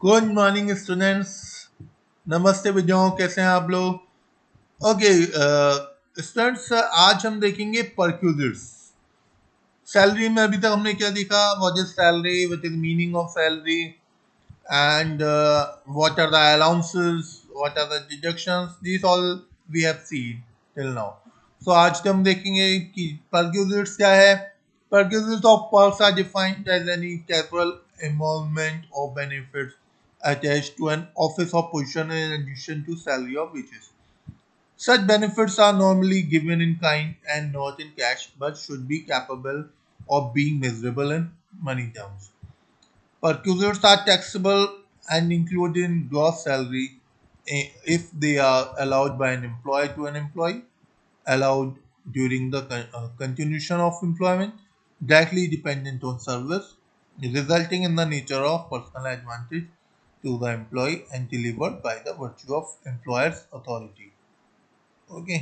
Good morning students. नमस्ते विजयों, कैसे हैं आप लोग? ओके स्टूडेंट्स, आज हम देखेंगे परक्यूजिट्स। सैलरी में अभी तक हमने क्या देखा? What is salary, what is meaning of salary, and what are the allowances, what are the deductions, this all we have seen till now. So आज हम देखेंगे कि परक्यूजिट्स क्या है। Perquisites of perks are defined as any casual emolument or benefits attached to an office or position in addition to salary or wages. Such benefits are normally given in kind and not in cash, but should be capable of being measurable in money terms. Perquisites are taxable and included in gross salary if they are allowed by an employer to an employee, allowed during the continuation of employment, directly dependent on service, resulting in the nature of personal advantage to the employee and delivered by the virtue of employer's authority. Okay.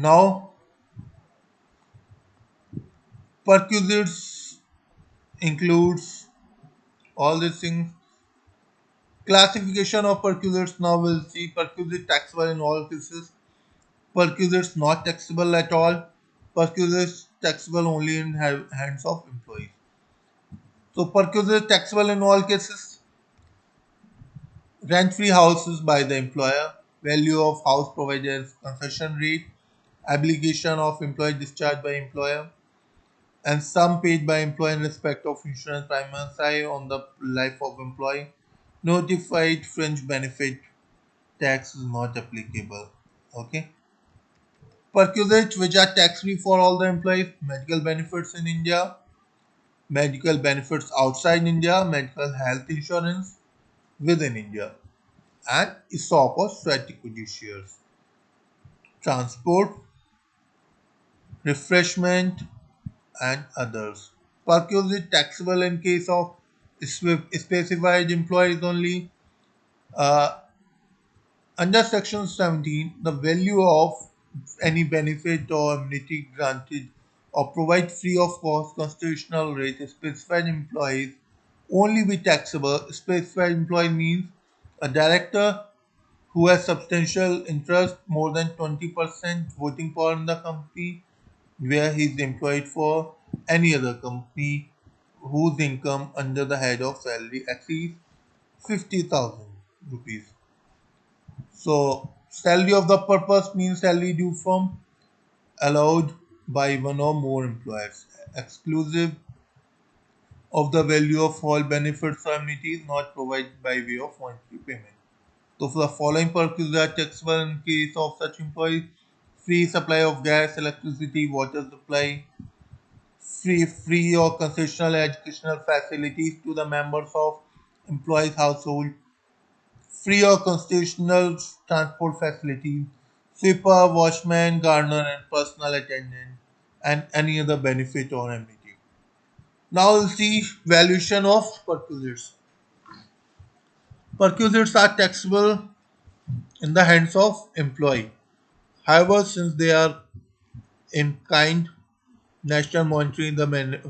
Now, perquisites includes all these things. Classification of perquisites. Now we'll see perquisite taxable in all cases, perquisites not taxable at all, perquisites taxable only in hands of employees. So perquisite taxable in all cases: rent-free houses by the employer, value of house provided as concession rate, obligation of employee discharged by employer, and sum paid by employer in respect of insurance prime on the life of employee. Notified fringe benefit tax is not applicable. Okay. Perquisites which are tax free for all the employees: medical benefits in India, medical benefits outside India, medical health insurance within India, and ESOP or strategic shares. Transport, refreshment, and others. Perquisite taxable in case of specified employees only. Uh, Under Section 17, the value of any benefit or amenity granted or provide free of cost constitutional rate specified employees only be taxable. Specified employee means a director who has substantial interest, more than 20% voting power in the company where he is employed, for any other company whose income under the head of salary exceeds 50,000 rupees. So, salary of the purpose means salary due from allowed by one or more employers, exclusive of the value of all benefits or amenities not provided by way of monetary payment. So, for the following purposes are taxable in case of such employees: free supply of gas, electricity, water supply, free or concessional educational facilities to the members of employees' household, free or constitutional transport facilities, sweeper, watchman, gardener, and personal attendant, and any other benefit or amenity. Now we'll see valuation of perquisites. Perquisites are taxable in the hands of employee. However, since they are in kind, national monetary, the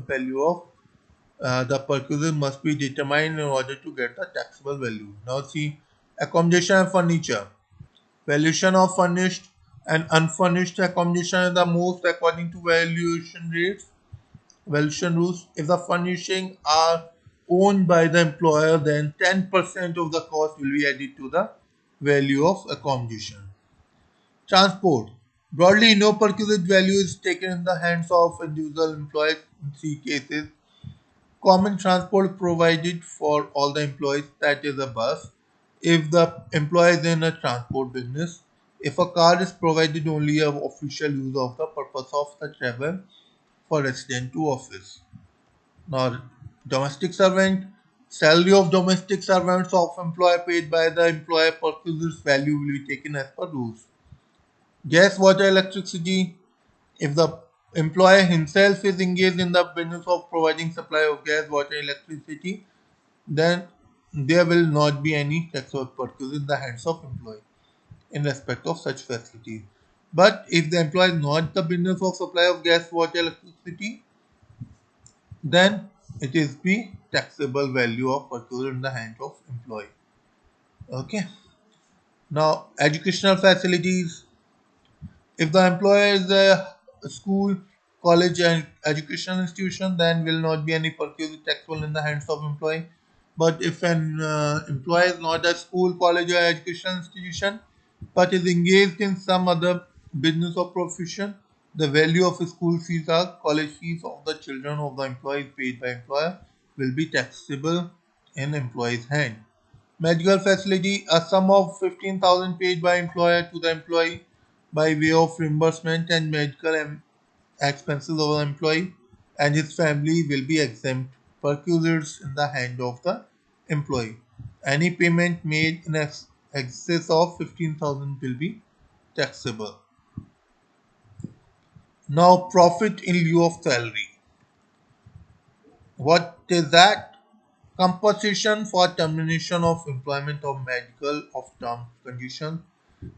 value of the perquisite must be determined in order to get the taxable value. Now see accommodation and furniture. Valuation of furnished and unfurnished accommodation is the most according to valuation rates. Valuation rules: if the furnishing are owned by the employer, then 10% of the cost will be added to the value of accommodation. Transport. Broadly, no perquisite value is taken in the hands of individual employees in three cases: common transport provided for all the employees, that is a bus, if the employee is in a transport business, if a car is provided only of official use of the purpose of the travel for resident to office. Now, domestic servant. Salary of domestic servants of employer paid by the employer perquisites value will be taken as per rules. Gas, water, electricity. If the employer himself is engaged in the business of providing supply of gas, water, electricity, then there will not be any taxable purchase in the hands of employee in respect of such facilities. But if the employer is not the business of supply of gas, water, electricity, then it is be taxable value of perquisite in the hand of employee. Okay. Now, educational facilities. If the employer is a school, college, and educational institution, then will not be any perquisite taxable in the hands of employee. But if an employer is not a school, college, or educational institution, but is engaged in some other business or profession, the value of school fees or college fees of the children of the employee paid by employer will be taxable in employee's hand. Medical facility, a sum of 15,000 paid by employer to the employee by way of reimbursement and medical expenses of the employee and his family will be exempt. Perquisites in the hand of the employee. Any payment made in excess of 15,000 will be taxable. Now, profit in lieu of salary. What is that? Compensation for termination of employment of medical of term conditions.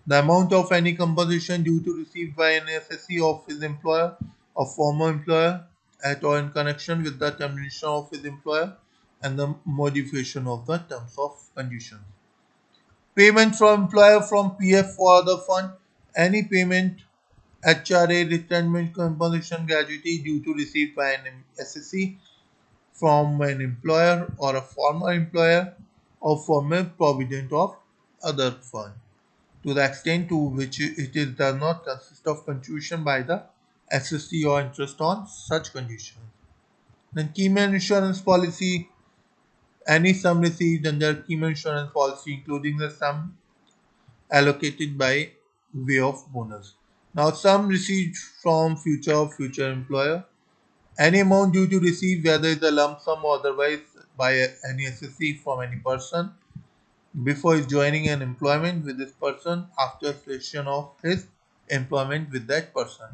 The amount of any compensation due to received by an SSC of his employer or former employer at or in connection with the termination of his employer and the modification of the terms of conditions. Payment from employer from PF or other fund. Any payment HRA retirement compensation gratuity due to received by an SSC from an employer or a former employer or from a provident of other fund to the extent to which does not consist of contribution by the SST or interest on such conditions. Then Keyman insurance policy, any sum received under Keyman insurance policy, including the sum allocated by way of bonus. Now, sum received from future employer, any amount due to receive, whether it's a lump sum or otherwise, by any SSC from any person before his joining an employment with this person after cessation of his employment with that person.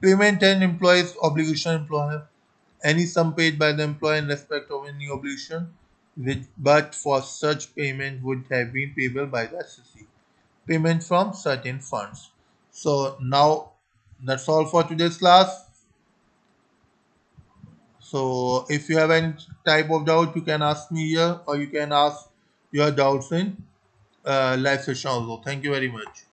Payment and employee's obligation employer. Any sum paid by the employer in respect of any obligation, which but for such payment would have been payable by the SSC. Payment from certain funds. So now that's all for today's class. So if you have any type of doubt, you can ask me here or you can ask your doubts in live session also. Thank you very much.